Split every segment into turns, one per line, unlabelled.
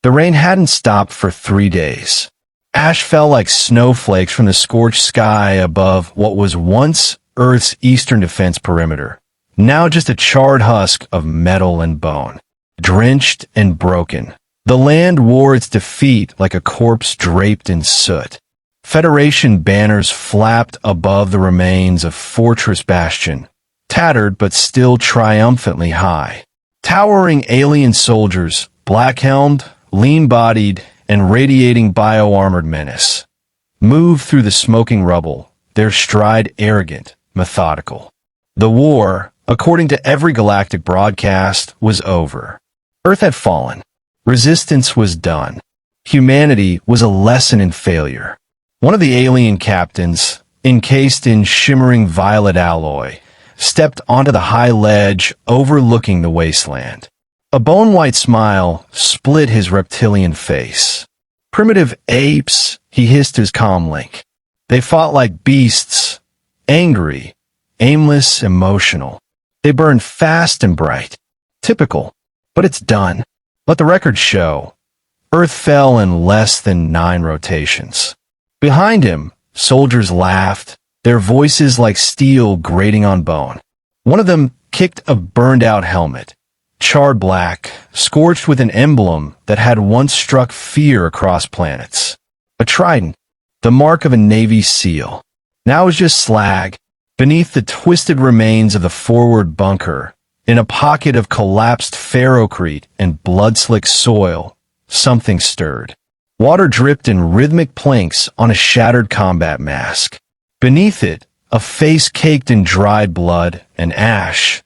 The rain hadn't stopped for 3 days. Ash fell like snowflakes from the scorched sky above what was once Earth's eastern defense perimeter, now just a charred husk of metal and bone. Drenched and broken, the land wore its defeat like a corpse draped in soot. Federation banners flapped above the remains of Fortress Bastion, tattered but still triumphantly high. Towering alien soldiers, black-helmed, lean-bodied, and radiating bio-armored menace, moved through the smoking rubble, their stride arrogant, methodical. The war, according to every Galactic broadcast, was over. Earth had fallen. Resistance was done. Humanity was a lesson in failure. One of the alien captains, encased in shimmering violet alloy, stepped onto the high ledge overlooking the wasteland. A bone-white smile split his reptilian face. "Primitive apes," he hissed his comlink. "They fought like beasts, angry, aimless, emotional. They burned fast and bright. Typical. But it's done. Let the record show. Earth fell in less than 9 rotations." Behind him, soldiers laughed, their voices like steel grating on bone. One of them kicked a burned-out helmet, charred black, scorched with an emblem that had once struck fear across planets. A trident, the mark of a Navy SEAL. Now it was just slag. Beneath the twisted remains of the forward bunker, in a pocket of collapsed ferrocrete and blood-slick soil, something stirred. Water dripped in rhythmic planks on a shattered combat mask. Beneath it, a face caked in dried blood and ash,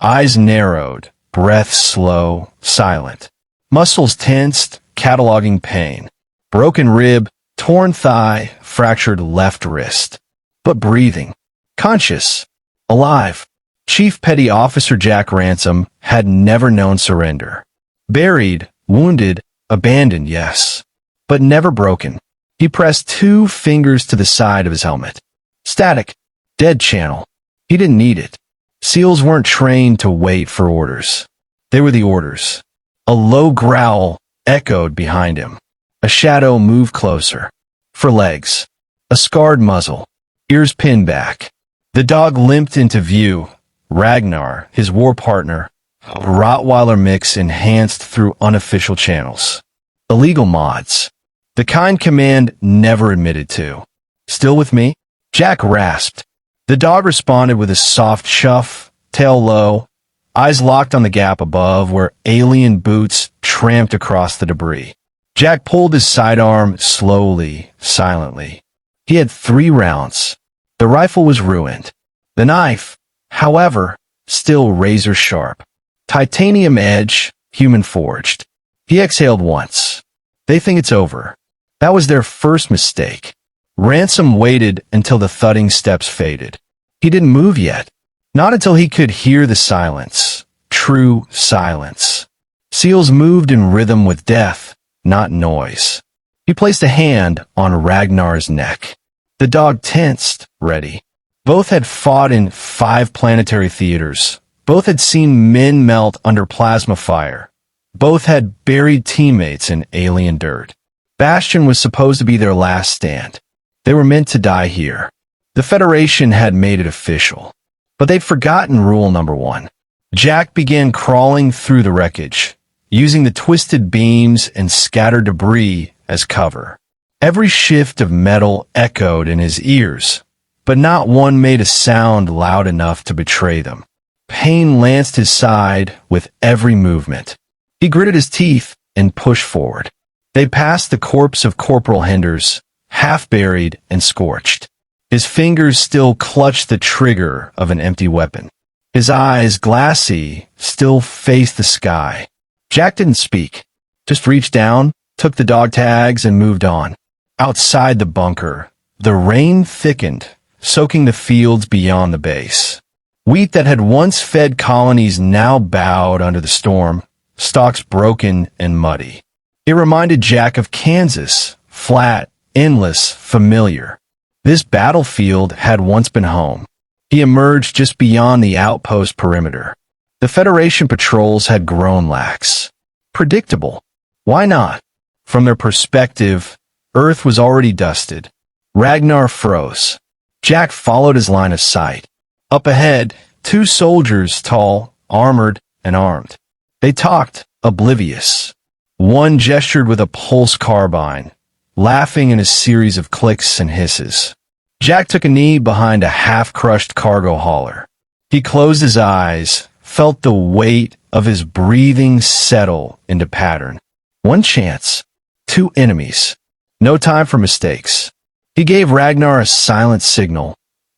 eyes narrowed, breath slow, silent. Muscles tensed, cataloging pain. Broken rib, torn thigh, fractured left wrist. But breathing. Conscious. Alive. Chief Petty Officer Jack Ransom had never known surrender. Buried, wounded, abandoned, yes. But never broken. He pressed 2 fingers to the side of his helmet. Static. Dead channel. He didn't need it. SEALs weren't trained to wait for orders. They were the orders. A low growl echoed behind him. A shadow moved closer. For legs. A scarred muzzle. Ears pinned back. The dog limped into view. Ragnar, his war partner, a Rottweiler mix enhanced through unofficial channels. Illegal mods. The kind command never admitted to. "Still with me?" Jack rasped. The dog responded with a soft chuff, tail low, eyes locked on the gap above where alien boots tramped across the debris. Jack pulled his sidearm slowly, silently. He had 3 rounds. The rifle was ruined. The knife, however, still razor sharp. Titanium edge, human forged. He exhaled once. They think it's over. That was their first mistake. Ransom waited until the thudding steps faded. He didn't move yet. Not until he could hear the silence. True silence. SEALs moved in rhythm with death, not noise. He placed a hand on Ragnar's neck. The dog tensed, ready. Both had fought in 5 planetary theaters. Both had seen men melt under plasma fire. Both had buried teammates in alien dirt. Bastion was supposed to be their last stand. They were meant to die here. The Federation had made it official. But they'd forgotten rule number 1. Jack began crawling through the wreckage, using the twisted beams and scattered debris as cover. Every shift of metal echoed in his ears, but not one made a sound loud enough to betray them. Pain lanced his side with every movement. He gritted his teeth and pushed forward. They passed the corpse of Corporal Henders, half buried and scorched. His fingers still clutched the trigger of an empty weapon. His eyes, glassy, still faced the sky. Jack didn't speak, just reached down, took the dog tags, and moved on. Outside the bunker, the rain thickened, soaking the fields beyond the base. Wheat that had once fed colonies now bowed under the storm, stalks broken and muddy. It reminded Jack of Kansas, flat, endless, familiar. This battlefield had once been home. He emerged just beyond the outpost perimeter. The Federation patrols had grown lax. Predictable. Why not? From their perspective, Earth was already dusted. Ragnar froze. Jack followed his line of sight. Up ahead, two soldiers, tall, armored, and armed. They talked, oblivious. One gestured with a pulse carbine, laughing in a series of clicks and hisses. Jack took a knee behind a half-crushed cargo hauler. He closed his eyes, felt the weight of his breathing settle into pattern. One chance. Two enemies. No time for mistakes. He gave Ragnar a silent signal.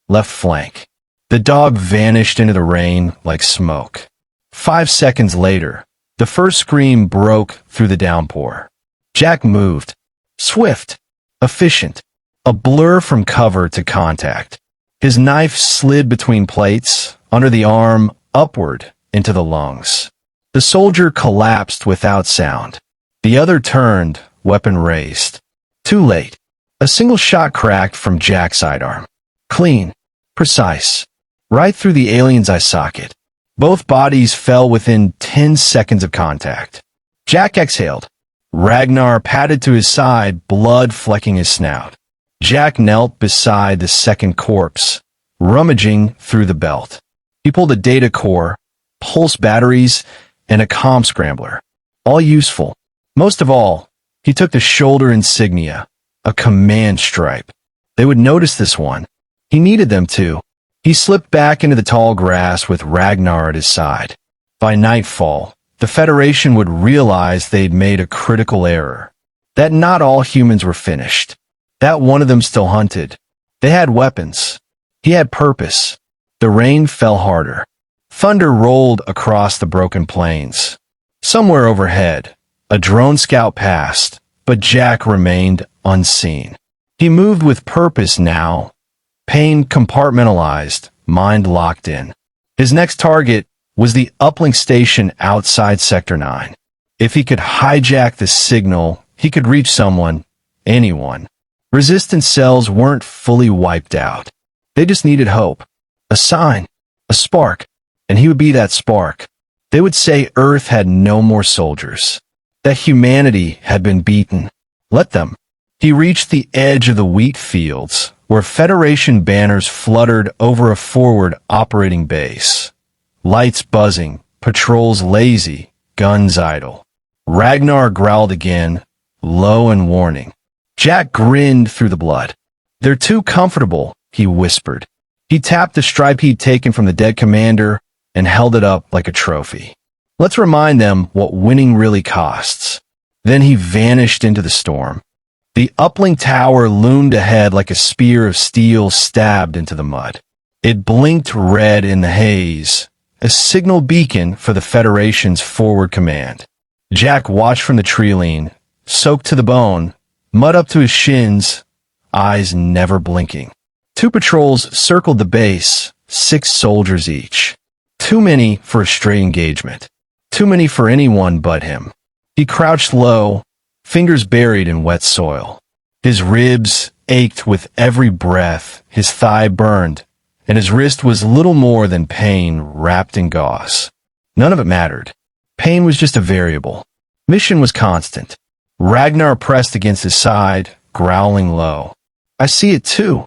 Left flank. The dog vanished into the rain like smoke. 5 seconds later, the first scream broke through the downpour. Jack moved. Swift. Efficient. A blur from cover to contact. His knife slid between plates, under the arm, upward, into the lungs. The soldier collapsed without sound. The other turned, weapon raised. Too late. A single shot cracked from Jack's sidearm. Clean. Precise. Right through the alien's eye socket. Both bodies fell within 10 seconds of contact. Jack exhaled. Ragnar padded to his side, blood flecking his snout. Jack knelt beside the second corpse, rummaging through the belt. He pulled a data core, pulse batteries, and a comm scrambler. All useful. Most of all, he took the shoulder insignia, a command stripe. They would notice this one. He needed them to. He slipped back into the tall grass with Ragnar at his side. By nightfall, the Federation would realize they'd made a critical error. That not all humans were finished. That one of them still hunted. They had weapons. He had purpose. The rain fell harder. Thunder rolled across the broken plains. Somewhere overhead, a drone scout passed, but Jack remained unseen. He moved with purpose now, pain compartmentalized, mind locked in. His next target was the uplink station outside Sector 9. If he could hijack the signal, he could reach someone, anyone. Resistance cells weren't fully wiped out. They just needed hope. A sign. A spark. And he would be that spark. They would say Earth had no more soldiers. That humanity had been beaten. Let them. He reached the edge of the wheat fields, where Federation banners fluttered over a forward operating base. Lights buzzing, patrols lazy, guns idle. Ragnar growled again, low and warning. Jack grinned through the blood. "They're too comfortable," he whispered. He tapped the stripe he'd taken from the dead commander and held it up like a trophy. "Let's remind them what winning really costs." Then he vanished into the storm. The uplink tower loomed ahead like a spear of steel stabbed into the mud. It blinked red in the haze, a signal beacon for the Federation's forward command. Jack watched from the tree-line, soaked to the bone, mud up to his shins, eyes never blinking. 2 patrols circled the base, 6 soldiers each. Too many for a straight engagement. Too many for anyone but him. He crouched low, fingers buried in wet soil. His ribs ached with every breath, his thigh burned, and his wrist was little more than pain wrapped in gauze. None of it mattered. Pain was just a variable. Mission was constant. Ragnar pressed against his side, growling low. "I see it too,"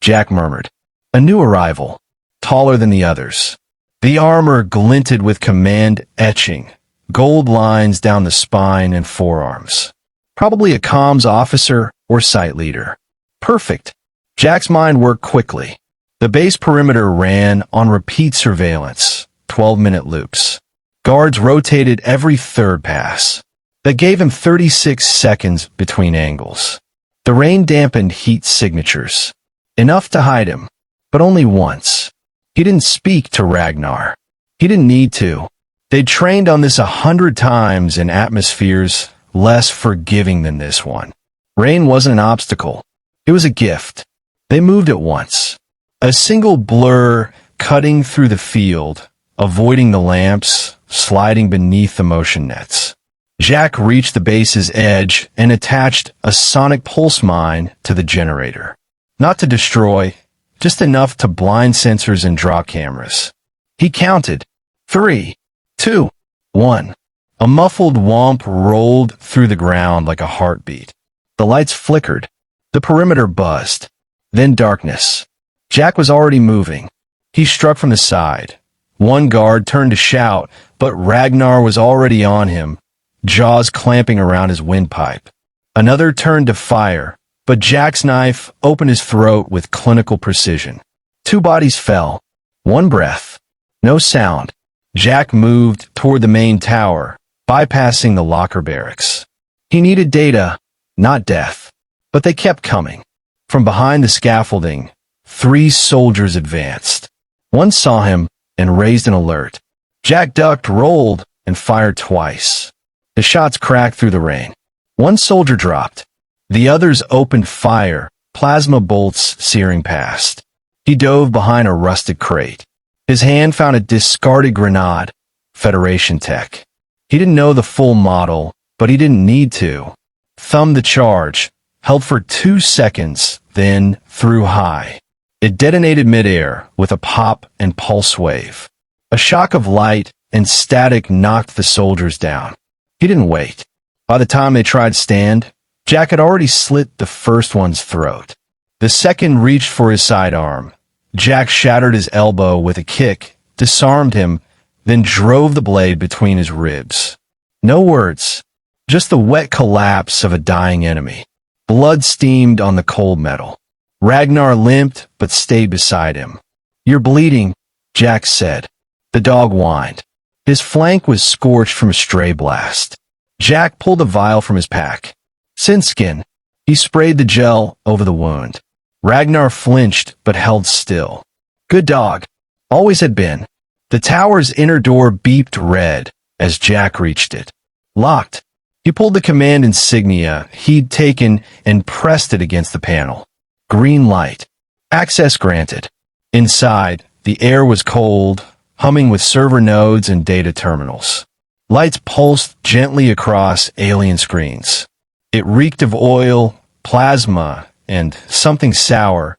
Jack murmured. A new arrival, taller than the others. The armor glinted with command etching, gold lines down the spine and forearms. Probably a comms officer or site leader. Perfect. Jack's mind worked quickly. The base perimeter ran on repeat surveillance, 12-minute loops. Guards rotated every third pass. That gave him 36 seconds between angles. The rain dampened heat signatures. Enough to hide him, but only once. He didn't speak to Ragnar. He didn't need to. They'd trained on this 100 times in atmospheres less forgiving than this one. Rain wasn't an obstacle. It was a gift. They moved at once. A single blur cutting through the field, avoiding the lamps, sliding beneath the motion nets. Jack reached the base's edge and attached a sonic pulse mine to the generator. Not to destroy, just enough to blind sensors and draw cameras. He counted. 3, 2, 1. A muffled whomp rolled through the ground like a heartbeat. The lights flickered. The perimeter buzzed. Then darkness. Jack was already moving. He struck from the side. One guard turned to shout, but Ragnar was already on him, jaws clamping around his windpipe. Another turned to fire, but Jack's knife opened his throat with clinical precision. Two bodies fell. One breath. No sound. Jack moved toward the main tower, bypassing the locker barracks. He needed data, not death. But they kept coming. From behind the scaffolding, 3 soldiers advanced. One saw him and raised an alert. Jack ducked, rolled, and fired twice. The shots cracked through the rain. One soldier dropped. The others opened fire, plasma bolts searing past. He dove behind a rusted crate. His hand found a discarded grenade, Federation tech. He didn't know the full model, but he didn't need to. Thumbed the charge, held for 2 seconds, then threw high. It detonated midair with a pop and pulse wave. A shock of light and static knocked the soldiers down. He didn't wait. By the time they tried to stand, Jack had already slit the first one's throat. The second reached for his sidearm. Jack shattered his elbow with a kick, disarmed him, then drove the blade between his ribs. No words, just the wet collapse of a dying enemy. Blood steamed on the cold metal. Ragnar limped, but stayed beside him. "You're bleeding," Jack said. The dog whined. His flank was scorched from a stray blast. Jack pulled a vial from his pack. Sinskin. He sprayed the gel over the wound. Ragnar flinched, but held still. Good dog. Always had been. The tower's inner door beeped red as Jack reached it. Locked. He pulled the command insignia he'd taken and pressed it against the panel. Green light. Access granted. Inside, the air was cold, humming with server nodes and data terminals. Lights pulsed gently across alien screens. It reeked of oil, plasma, and something sour.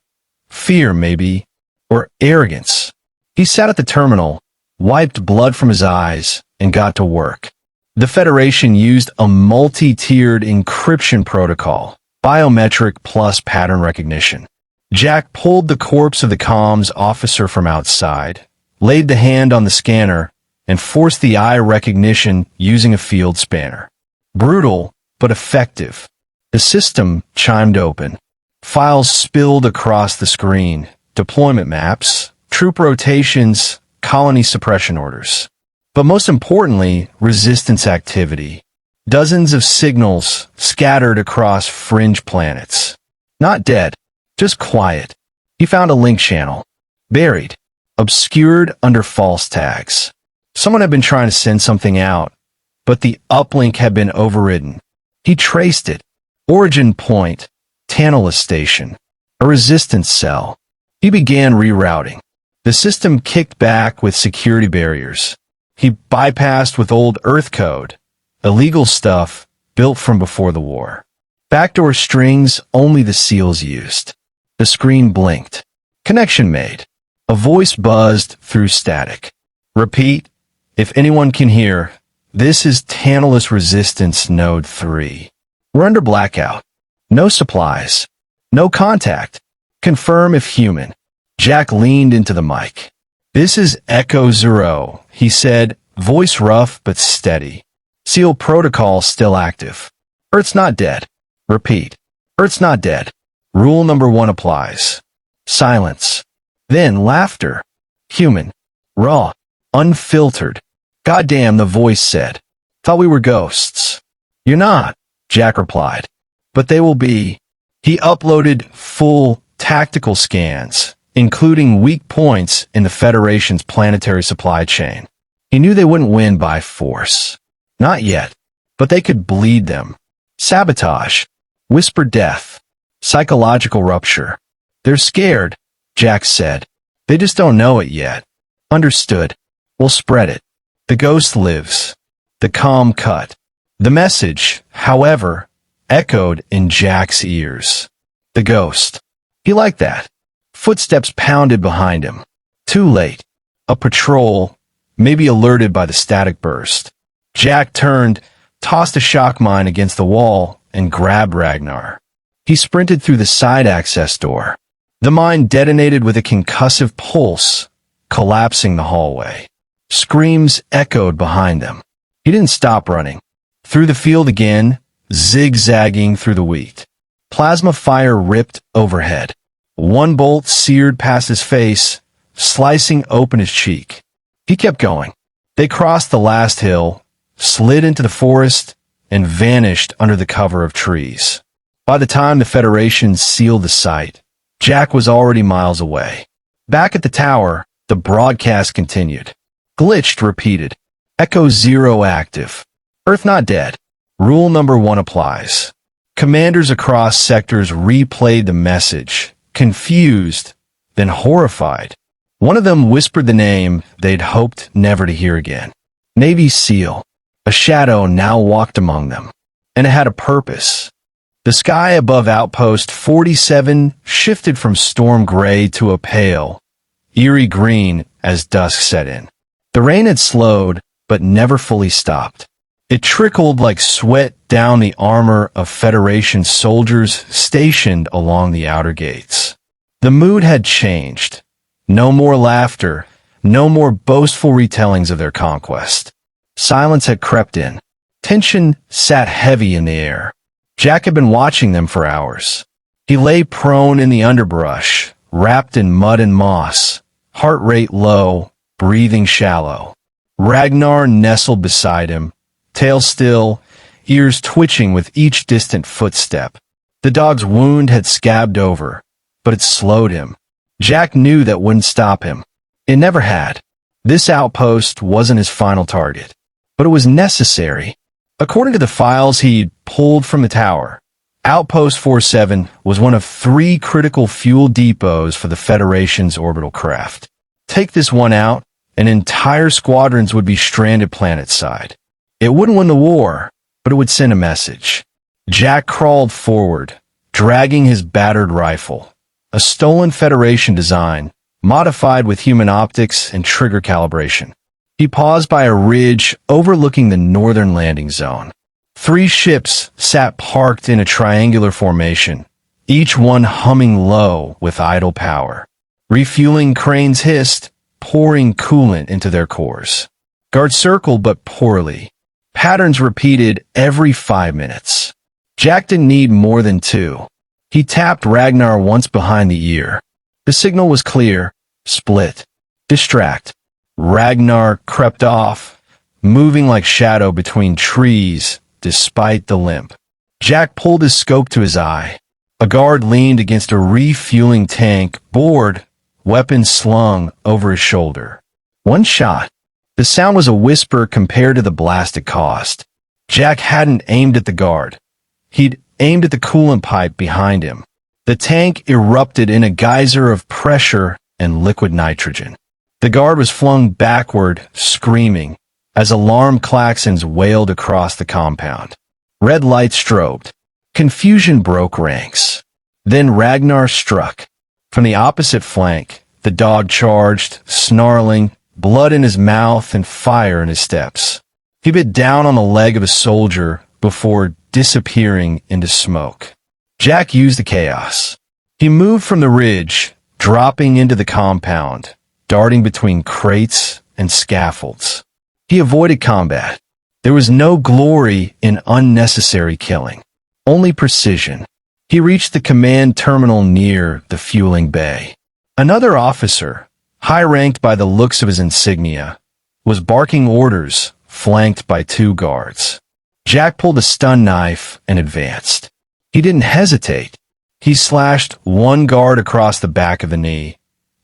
Fear, maybe, or arrogance. He sat at the terminal, wiped blood from his eyes, and got to work. The Federation used a multi-tiered encryption protocol, biometric plus pattern recognition. Jack pulled the corpse of the comms officer from outside, laid the hand on the scanner, and forced the eye recognition using a field spanner. Brutal, but effective. The system chimed open. Files spilled across the screen. Deployment maps, troop rotations, colony suppression orders. But most importantly, resistance activity. Dozens of signals scattered across fringe planets. Not dead, just quiet. He found a link channel. Buried. Obscured under false tags. Someone had been trying to send something out, but the uplink had been overridden. He traced it. Origin point. Tantalus station. A resistance cell. He began rerouting. The system kicked back with security barriers. He bypassed with old Earth code. Illegal stuff built from before the war. Backdoor strings only the SEALs used. The screen blinked. Connection made. A voice buzzed through static. Repeat. If anyone can hear, this is Tantalus Resistance Node 3. We're under blackout. No supplies. No contact. Confirm if human. Jack leaned into the mic. This is Echo Zero, he said, voice rough but steady. SEAL protocol still active. Earth's not dead. Repeat. Earth's not dead. Rule number 1 applies. Silence. Then laughter. Human. Raw. Unfiltered. Goddamn, the voice said. Thought we were ghosts. You're not, Jack replied. But they will be. He uploaded full tactical scans, including weak points in the Federation's planetary supply chain. He knew they wouldn't win by force. Not yet. But they could bleed them. Sabotage. Whispered death. Psychological rupture. They're scared, Jack said. They just don't know it yet. Understood. We'll spread it. The ghost lives. The calm cut. The message, however, echoed in Jack's ears. The ghost. He liked that. Footsteps pounded behind him. Too late. A patrol, maybe alerted by the static burst. Jack turned, tossed a shock mine against the wall, and grabbed Ragnar. He sprinted through the side access door. The mine detonated with a concussive pulse, collapsing the hallway. Screams echoed behind them. He didn't stop running. Through the field again, zigzagging through the wheat. Plasma fire ripped overhead. One bolt seared past his face, slicing open his cheek. He kept going. They crossed the last hill, slid into the forest, and vanished under the cover of trees. By the time the Federation sealed the site, Jack was already miles away. Back at the tower, the broadcast continued. Glitched repeated. Echo 0 active. Earth not dead. Rule number 1 applies. Commanders across sectors replayed the message, confused, then horrified. One of them whispered the name they'd hoped never to hear again. Navy SEAL. A shadow now walked among them, and it had a purpose. The sky above Outpost 47 shifted from storm gray to a pale, eerie green as dusk set in. The rain had slowed, but never fully stopped. It trickled like sweat down the armor of Federation soldiers stationed along the outer gates. The mood had changed. No more laughter, no more boastful retellings of their conquest. Silence had crept in. Tension sat heavy in the air. Jack had been watching them for hours. He lay prone in the underbrush, wrapped in mud and moss, heart rate low, breathing shallow. Ragnar nestled beside him, tail still, ears twitching with each distant footstep. The dog's wound had scabbed over, but it slowed him. Jack knew that wouldn't stop him. It never had. This outpost wasn't his final target, but it was necessary. According to the files he'd pulled from the tower, Outpost 47 was one of 3 critical fuel depots for the Federation's orbital craft. Take this one out, and entire squadrons would be stranded planetside. It wouldn't win the war, but it would send a message. Jack crawled forward, dragging his battered rifle, a stolen Federation design, modified with human optics and trigger calibration. He paused by a ridge overlooking the northern landing zone. 3 ships sat parked in a triangular formation, each one humming low with idle power. Refueling cranes hissed, pouring coolant into their cores. Guards circled but poorly. Patterns repeated every 5 minutes. Jack didn't need more than 2. He tapped Ragnar once behind the ear. The signal was clear. Split. Distract. Ragnar crept off, moving like shadow between trees despite the limp. Jack pulled his scope to his eye. A guard leaned against a refueling tank, bored, weapon slung over his shoulder. One shot. The sound was a whisper compared to the blast it caused. Jack hadn't aimed at the guard. He'd aimed at the coolant pipe behind him. The tank erupted in a geyser of pressure and liquid nitrogen. The guard was flung backward, screaming, as alarm klaxons wailed across the compound. Red lights strobed. Confusion broke ranks. Then Ragnar struck. From the opposite flank, the dog charged, snarling, blood in his mouth and fire in his steps. He bit down on the leg of a soldier before disappearing into smoke. Jack used the chaos. He moved from the ridge, dropping into the compound, darting between crates and scaffolds. He avoided combat. There was no glory in unnecessary killing, only precision. He reached the command terminal near the fueling bay. Another officer, high-ranked by the looks of his insignia, was barking orders, flanked by 2 guards. Jack pulled a stun knife and advanced. He didn't hesitate. He slashed one guard across the back of the knee,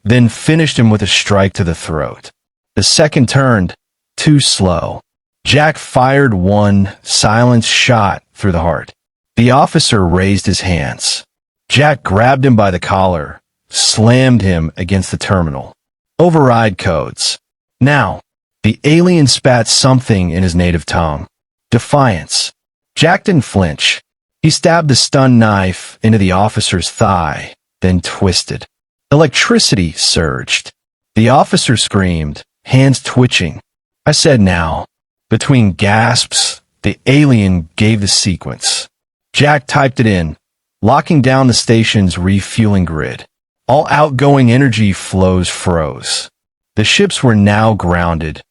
then finished him with a strike to the throat. The second turned, too slow. Jack fired one silenced shot through the heart. The officer raised his hands. Jack grabbed him by the collar, slammed him against the terminal. Override codes. Now, the alien spat something in his native tongue. Defiance. Jack didn't flinch. He stabbed the stun knife into the officer's thigh, then twisted. Electricity surged. The officer screamed, hands twitching. I said now. Between gasps, the alien gave the sequence. Jack typed it in, locking down the station's refueling grid. All outgoing energy flows froze. The ships were now grounded,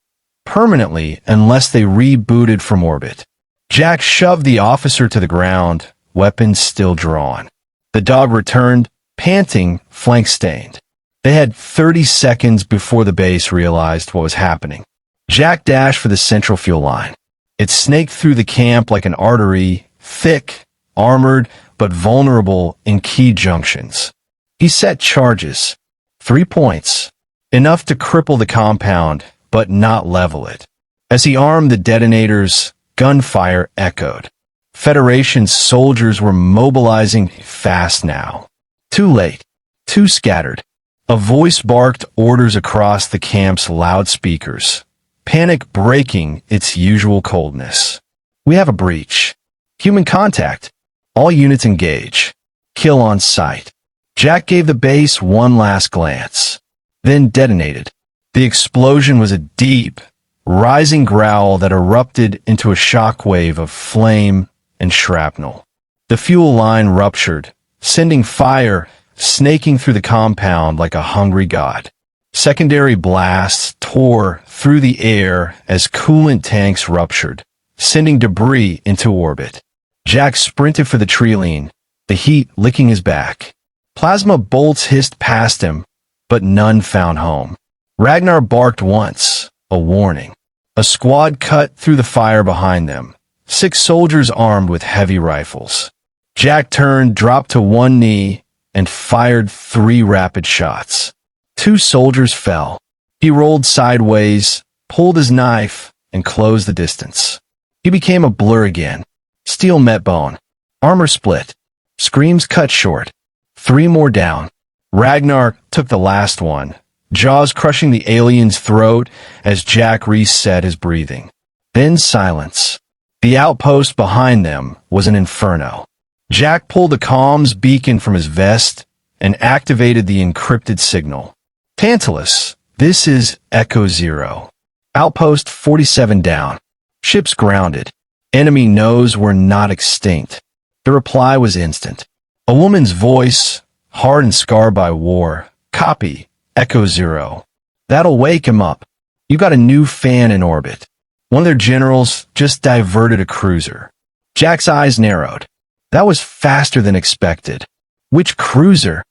permanently unless they rebooted from orbit. Jack shoved the officer to the ground, weapons still drawn. The dog returned, panting, flank-stained. They had 30 seconds before the base realized what was happening. Jack dashed for the central fuel line. It snaked through the camp like an artery, thick, armored, but vulnerable in key junctions. He set charges. 3 points. Enough to cripple the compound, but not level it. As he armed the detonators, gunfire echoed. Federation's soldiers were mobilizing fast now. Too late. Too scattered. A voice barked orders across the camp's loudspeakers, panic breaking its usual coldness. We have a breach. Human contact. All units engage. Kill on sight. Jack gave the base one last glance, then detonated. The explosion was a deep, rising growl that erupted into a shockwave of flame and shrapnel. The fuel line ruptured, sending fire snaking through the compound like a hungry god. Secondary blasts tore through the air as coolant tanks ruptured, sending debris into orbit. Jack sprinted for the trilene, the heat licking his back. Plasma bolts hissed past him, but none found home. Ragnar barked once, a warning. A squad cut through the fire behind them, 6 soldiers armed with heavy rifles. Jack turned, dropped to one knee, and fired 3 rapid shots. 2 soldiers fell. He rolled sideways, pulled his knife, and closed the distance. He became a blur again. Steel met bone. Armor split. Screams cut short. 3 more down. Ragnar took the last one, jaws crushing the alien's throat as Jack reset his breathing. Then silence. The outpost behind them was an inferno. Jack pulled the comms beacon from his vest and activated the encrypted signal. Tantalus, this is Echo Zero. Outpost 47 down. Ships grounded. Enemy knows we're not extinct. The reply was instant. A woman's voice, hard and scarred by war. Copy, Echo Zero. That'll wake him up. You got a new fan in orbit. One of their generals just diverted a cruiser. Jack's eyes narrowed. That was faster than expected. Which cruiser?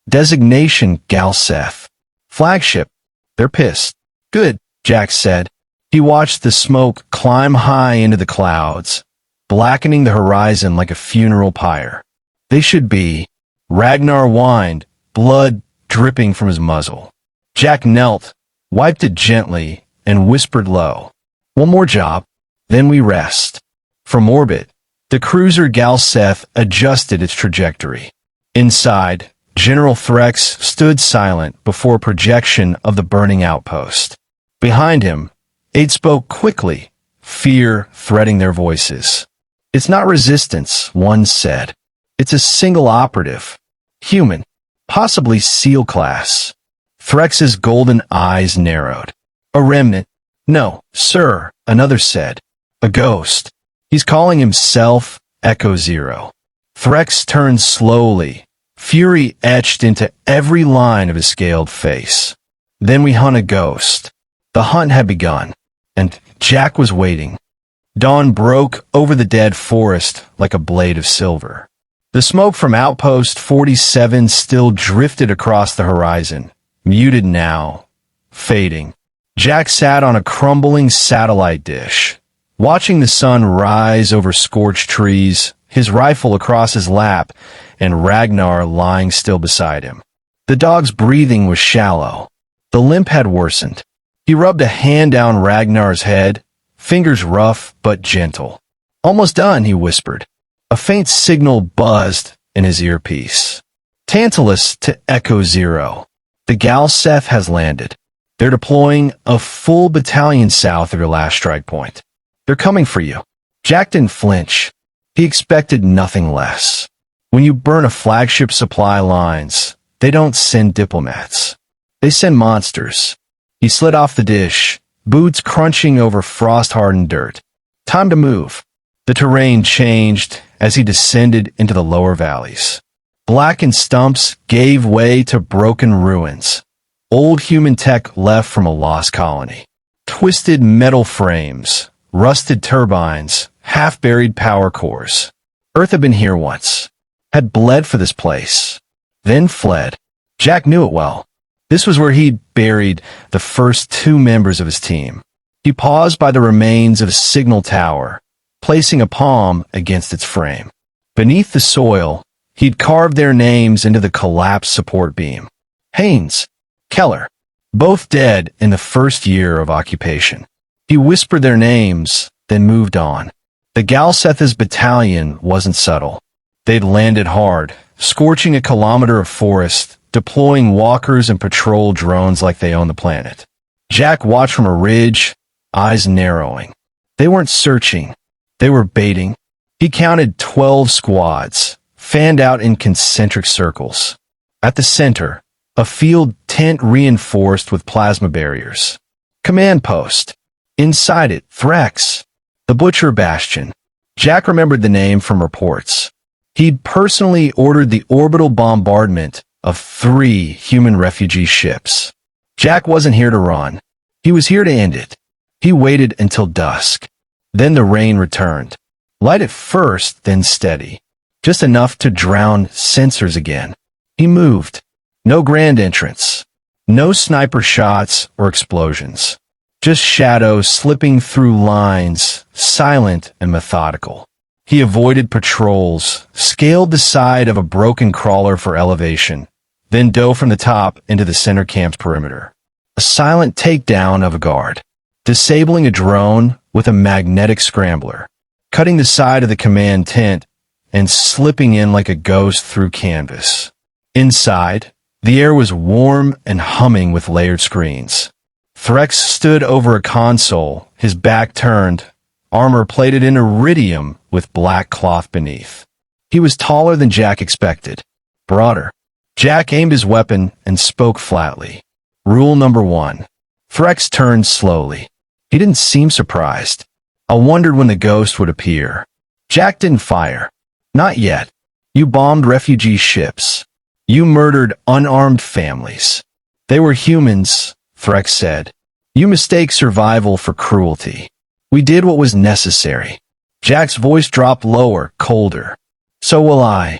Designation Galactic. Flagship. They're pissed. Good, Jack said. He watched the smoke climb high into the clouds, blackening the horizon like a funeral pyre. They should be. Ragnar whined, blood dripping from his muzzle. Jack knelt, wiped it gently, and whispered low. One more job, then we rest. From orbit, the cruiser Galactic adjusted its trajectory. Inside, General Threx stood silent before a projection of the burning outpost. Behind him, 8 spoke quickly, fear threading their voices. It's not resistance, one said. It's a single operative. Human. Possibly SEAL class. Threx's golden eyes narrowed. A remnant. No, sir, another said. A ghost. He's calling himself Echo Zero. Threx turned slowly, fury etched into every line of his scaled face. Then we hunt a ghost. The hunt had begun, and Jack was waiting. Dawn broke over the dead forest like a blade of silver. The smoke from Outpost 47 still drifted across the horizon, muted now, fading. Jack sat on a crumbling satellite dish, watching the sun rise over scorched trees, his rifle across his lap, and Ragnar lying still beside him. The dog's breathing was shallow. The limp had worsened. He rubbed a hand down Ragnar's head, fingers rough but gentle. Almost done, he whispered. A faint signal buzzed in his earpiece. Tantalus to Echo Zero. The Galactic has landed. They're deploying a full battalion south of your last strike point. They're coming for you. Jack didn't flinch. He expected nothing less. When you burn a flagship supply lines, they don't send diplomats. They send monsters. He slid off the dish, boots crunching over frost-hardened dirt. Time to move. The terrain changed as he descended into the lower valleys. Blackened stumps gave way to broken ruins. Old human tech left from a lost colony. Twisted metal frames, rusted turbines, half-buried power cores. Earth had been here once, had bled for this place, then fled. Jack knew it well. This was where he'd buried the first two members of his team. He paused by the remains of a signal tower, placing a palm against its frame. Beneath the soil, he'd carved their names into the collapsed support beam. Haynes, Keller, both dead in the first year of occupation. He whispered their names, then moved on. The Galactic's battalion wasn't subtle. They'd landed hard, scorching a kilometer of forest, deploying walkers and patrol drones like they owned the planet. Jack watched from a ridge, eyes narrowing. They weren't searching. They were baiting. He counted 12 squads, fanned out in concentric circles. At the center, a field tent reinforced with plasma barriers. Command post. Inside it, Threx, the Butcher Bastion. Jack remembered the name from reports. He'd personally ordered the orbital bombardment of 3 human refugee ships. Jack wasn't here to run. He was here to end it. He waited until dusk. Then the rain returned. Light at first, then steady. Just enough to drown sensors again. He moved. No grand entrance. No sniper shots or explosions. Just shadows slipping through lines, silent and methodical. He avoided patrols, scaled the side of a broken crawler for elevation, then dove from the top into the center camp's perimeter. A silent takedown of a guard, disabling a drone with a magnetic scrambler, cutting the side of the command tent and slipping in like a ghost through canvas. Inside, the air was warm and humming with layered screens. Threx stood over a console, his back turned, armor plated in iridium with black cloth beneath. He was taller than Jack expected, broader. Jack aimed his weapon and spoke flatly. Rule number 1. Threx turned slowly. He didn't seem surprised. I wondered when the ghost would appear. Jack didn't fire. Not yet. You bombed refugee ships. You murdered unarmed families. They were humans, Threx said. You mistake survival for cruelty. We did what was necessary. Jack's voice dropped lower, colder. So will I.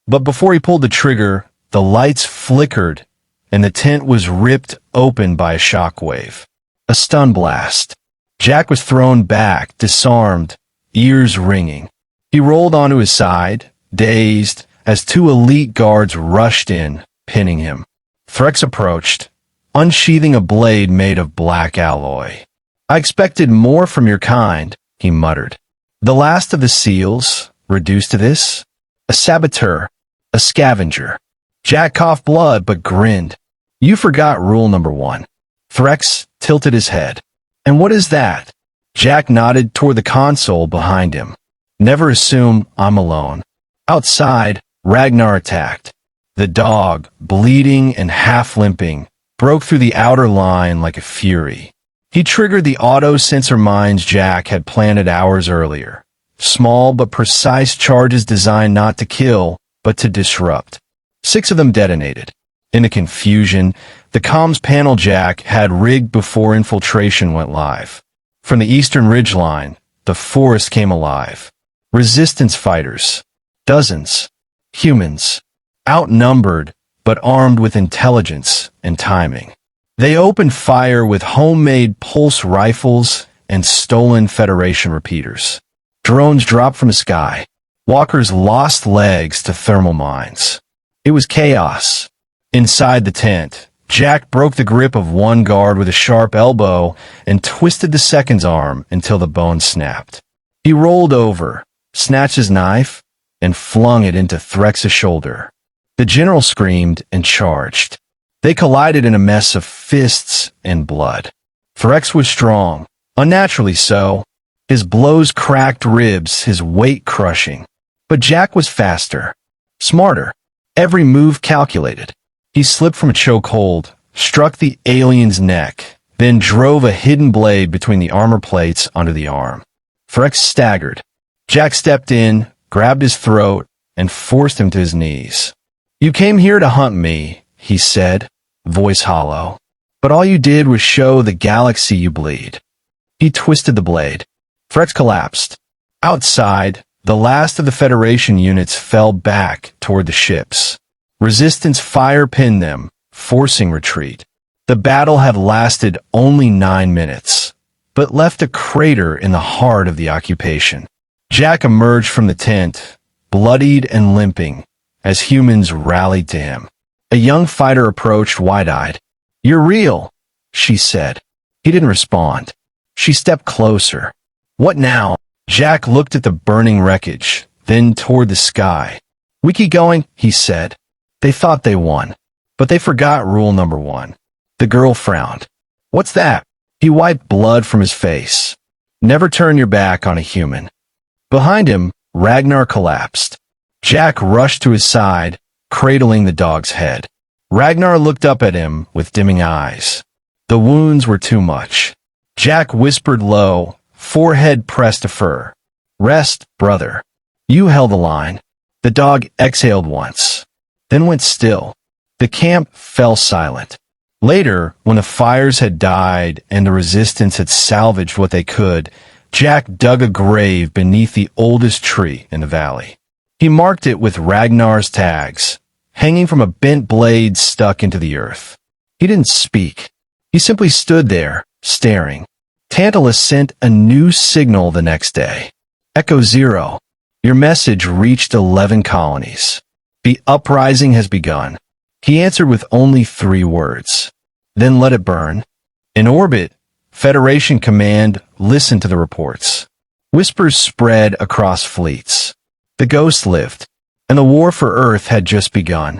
But before he pulled the trigger, the lights flickered, and the tent was ripped open by a shockwave. A stun blast. Jack was thrown back, disarmed, ears ringing. He rolled onto his side, dazed, as 2 elite guards rushed in, pinning him. Threx approached, unsheathing a blade made of black alloy. I expected more from your kind, he muttered. The last of the SEALs, reduced to this? A saboteur, a scavenger. Jack coughed blood but grinned. You forgot rule number 1. Threx tilted his head. And what is that? Jack nodded toward the console behind him. Never assume I'm alone. Outside, Ragnar attacked. The dog, bleeding and half-limping, broke through the outer line like a fury. He triggered the auto-sensor mines Jack had planted hours earlier. Small but precise charges designed not to kill, but to disrupt. 6 of them detonated. In the confusion, the comms panel Jack had rigged before infiltration went live. From the eastern ridgeline, the forest came alive. Resistance fighters. Dozens. Humans. Outnumbered, but armed with intelligence and timing. They opened fire with homemade pulse rifles and stolen Federation repeaters. Drones dropped from the sky. Walkers lost legs to thermal mines. It was chaos. Inside the tent, Jack broke the grip of one guard with a sharp elbow and twisted the second's arm until the bone snapped. He rolled over, snatched his knife, and flung it into Threx's shoulder. The general screamed and charged. They collided in a mess of fists and blood. Threx was strong, unnaturally so. His blows cracked ribs, his weight crushing. But Jack was faster, smarter, every move calculated. He slipped from a chokehold, struck the alien's neck, then drove a hidden blade between the armor plates under the arm. Frex staggered. Jack stepped in, grabbed his throat, and forced him to his knees. "You came here to hunt me," he said, voice hollow. "But all you did was show the galaxy you bleed." He twisted the blade. Frex collapsed. Outside, the last of the Federation units fell back toward the ships. Resistance fire pinned them, forcing retreat. The battle had lasted only 9 minutes, but left a crater in the heart of the occupation. Jack emerged from the tent, bloodied and limping, as humans rallied to him. A young fighter approached wide-eyed. "You're real," she said. He didn't respond. She stepped closer. "What now?" Jack looked at the burning wreckage, then toward the sky. "We keep going," he said. They thought they won, but they forgot rule number 1. The girl frowned. "What's that?" He wiped blood from his face. "Never turn your back on a human." Behind him, Ragnar collapsed. Jack rushed to his side, cradling the dog's head. Ragnar looked up at him with dimming eyes. The wounds were too much. Jack whispered low, forehead pressed to fur. "Rest, brother. You held the line." The dog exhaled once, then went still. The camp fell silent. Later, when the fires had died and the resistance had salvaged what they could, Jack dug a grave beneath the oldest tree in the valley. He marked it with Ragnar's tags, hanging from a bent blade stuck into the earth. He didn't speak. He simply stood there, staring. Tantalus sent a new signal the next day. Echo 0. Your message reached 11 colonies. The uprising has begun. He answered with only 3 words. Then let it burn. In orbit, Federation Command listened to the reports. Whispers spread across fleets. The ghost lived, and the war for Earth had just begun.